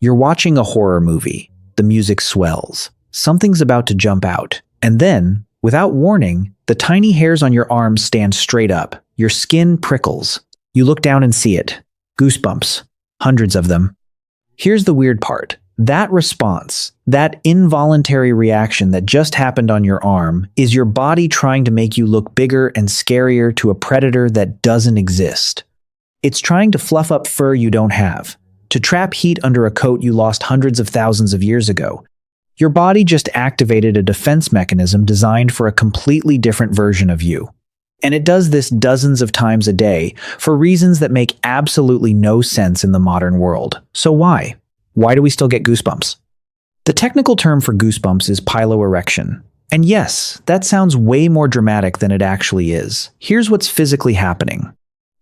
You're watching a horror movie. The music swells. Something's about to jump out. And then, without warning, the tiny hairs on your arms stand straight up. Your skin prickles. You look down and see it. Goosebumps. Hundreds of them. Here's the weird part. That response, that involuntary reaction that just happened on your arm, is your body trying to make you look bigger and scarier to a predator that doesn't exist. It's trying to fluff up fur you don't have, to trap heat under a coat you lost hundreds of thousands of years ago. Your body just activated a defense mechanism designed for a completely different version of you. And it does this dozens of times a day for reasons that make absolutely no sense in the modern world. So why? Why do we still get goosebumps? The technical term for goosebumps is piloerection. And yes, that sounds way more dramatic than it actually is. Here's what's physically happening.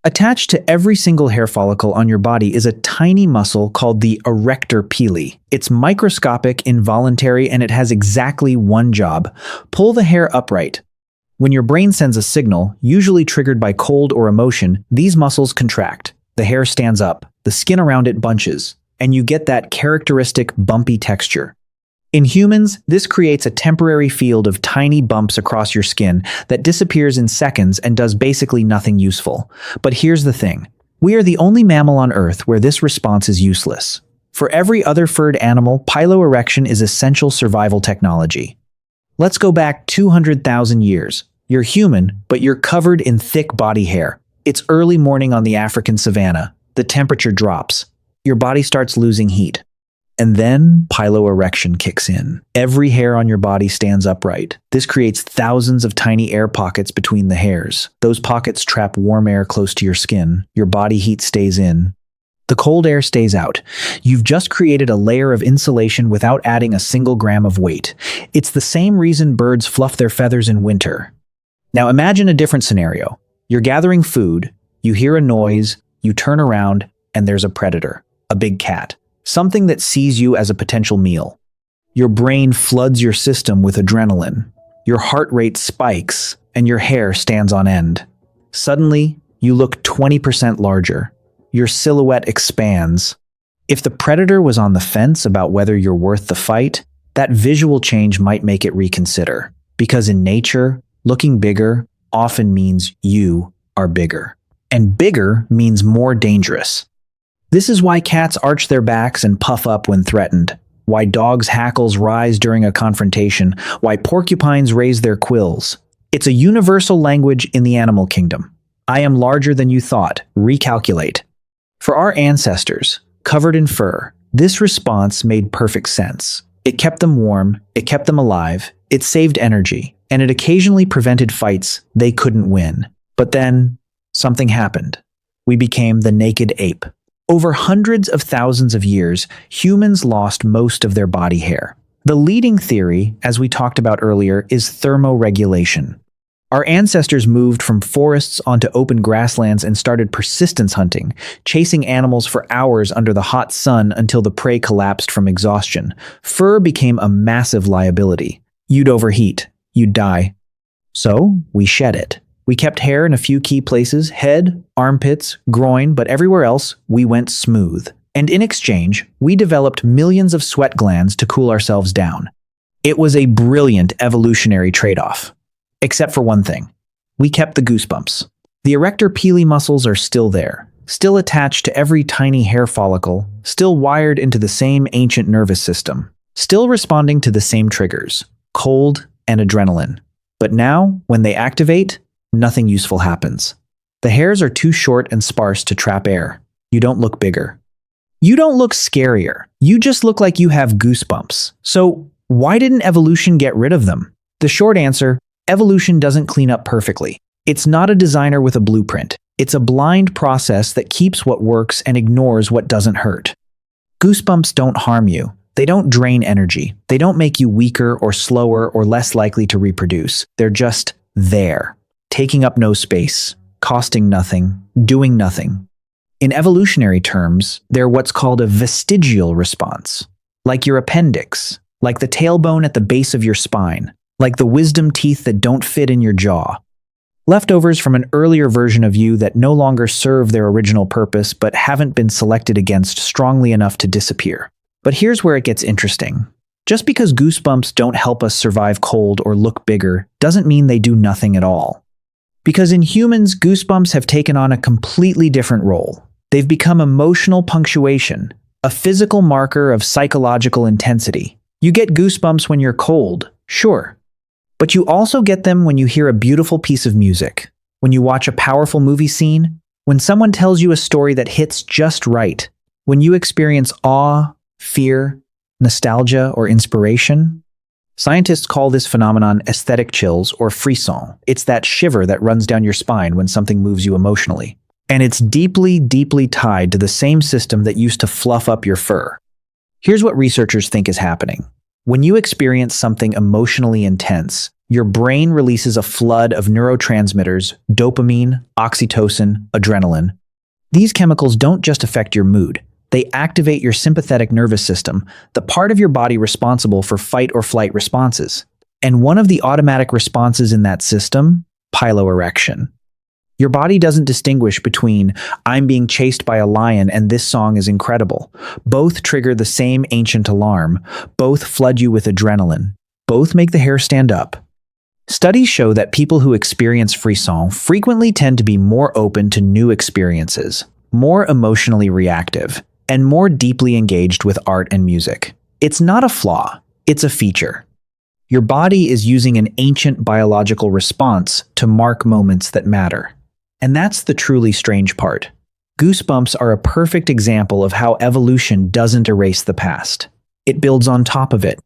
Attached to every single hair follicle on your body is a tiny muscle called the erector pili. It's microscopic, involuntary, and it has exactly one job: pull the hair upright. When your brain sends a signal, usually triggered by cold or emotion, these muscles contract. The hair stands up, the skin around it bunches, and you get that characteristic bumpy texture. In humans, this creates a temporary field of tiny bumps across your skin that disappears in seconds and does basically nothing useful. But here's the thing. We are the only mammal on Earth where this response is useless. For every other furred animal, piloerection is essential survival technology. Let's go back 200,000 years. You're human, but you're covered in thick body hair. It's early morning on the African savanna. The temperature drops. Your body starts losing heat. And then piloerection kicks in. Every hair on your body stands upright. This creates thousands of tiny air pockets between the hairs. Those pockets trap warm air close to your skin. Your body heat stays in. The cold air stays out. You've just created a layer of insulation without adding a single gram of weight. It's the same reason birds fluff their feathers in winter. Now imagine a different scenario. You're gathering food, you hear a noise, you turn around, and there's a predator, a big cat. Something that sees you as a potential meal. Your brain floods your system with adrenaline. Your heart rate spikes, and your hair stands on end. Suddenly, you look 20% larger. Your silhouette expands. If the predator was on the fence about whether you're worth the fight, that visual change might make it reconsider. Because in nature, looking bigger often means you are bigger. And bigger means more dangerous. This is why cats arch their backs and puff up when threatened, why dogs' hackles rise during a confrontation, why porcupines raise their quills. It's a universal language in the animal kingdom. I am larger than you thought. Recalculate. For our ancestors, covered in fur, this response made perfect sense. It kept them warm, it kept them alive, it saved energy, and it occasionally prevented fights they couldn't win. But then, something happened. We became the naked ape. Over hundreds of thousands of years, humans lost most of their body hair. The leading theory, as we talked about earlier, is thermoregulation. Our ancestors moved from forests onto open grasslands and started persistence hunting, chasing animals for hours under the hot sun until the prey collapsed from exhaustion. Fur became a massive liability. You'd overheat. You'd die. So, we shed it. We kept hair in a few key places: head, armpits, groin, but everywhere else, we went smooth. And in exchange, we developed millions of sweat glands to cool ourselves down. It was a brilliant evolutionary trade-off. Except for one thing. We kept the goosebumps. The erector pili muscles are still there, still attached to every tiny hair follicle, still wired into the same ancient nervous system, still responding to the same triggers: cold and adrenaline. But now, when they activate, nothing useful happens. The hairs are too short and sparse to trap air. You don't look bigger. You don't look scarier. You just look like you have goosebumps. So, why didn't evolution get rid of them? The short answer: evolution doesn't clean up perfectly. It's not a designer with a blueprint. It's a blind process that keeps what works and ignores what doesn't hurt. Goosebumps don't harm you. They don't drain energy. They don't make you weaker or slower or less likely to reproduce. They're just there, taking up no space, costing nothing, doing nothing. In evolutionary terms, they're what's called a vestigial response, like your appendix, like the tailbone at the base of your spine, like the wisdom teeth that don't fit in your jaw. Leftovers from an earlier version of you that no longer serve their original purpose but haven't been selected against strongly enough to disappear. But here's where it gets interesting. Just because goosebumps don't help us survive cold or look bigger doesn't mean they do nothing at all. Because in humans, goosebumps have taken on a completely different role. They've become emotional punctuation, a physical marker of psychological intensity. You get goosebumps when you're cold, sure. But you also get them when you hear a beautiful piece of music, when you watch a powerful movie scene, when someone tells you a story that hits just right, when you experience awe, fear, nostalgia, or inspiration. Scientists call this phenomenon aesthetic chills or frisson. It's that shiver that runs down your spine when something moves you emotionally. And it's deeply, deeply tied to the same system that used to fluff up your fur. Here's what researchers think is happening. When you experience something emotionally intense, your brain releases a flood of neurotransmitters, dopamine, oxytocin, adrenaline. These chemicals don't just affect your mood. They activate your sympathetic nervous system, the part of your body responsible for fight or flight responses. And one of the automatic responses in that system, piloerection. Your body doesn't distinguish between I'm being chased by a lion and this song is incredible. Both trigger the same ancient alarm. Both flood you with adrenaline. Both make the hair stand up. Studies show that people who experience frisson frequently tend to be more open to new experiences, more emotionally reactive, and more deeply engaged with art and music. It's not a flaw, it's a feature. Your body is using an ancient biological response to mark moments that matter. And that's the truly strange part. Goosebumps are a perfect example of how evolution doesn't erase the past. It builds on top of it.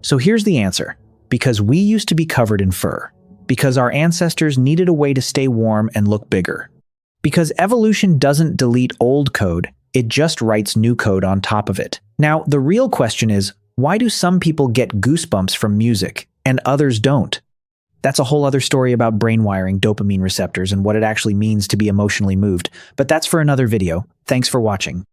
So here's the answer. Because we used to be covered in fur. Because our ancestors needed a way to stay warm and look bigger. Because evolution doesn't delete old code, it just writes new code on top of it. Now, the real question is, why do some people get goosebumps from music and others don't? That's a whole other story about brain wiring, dopamine receptors, and what it actually means to be emotionally moved. But that's for another video. Thanks for watching.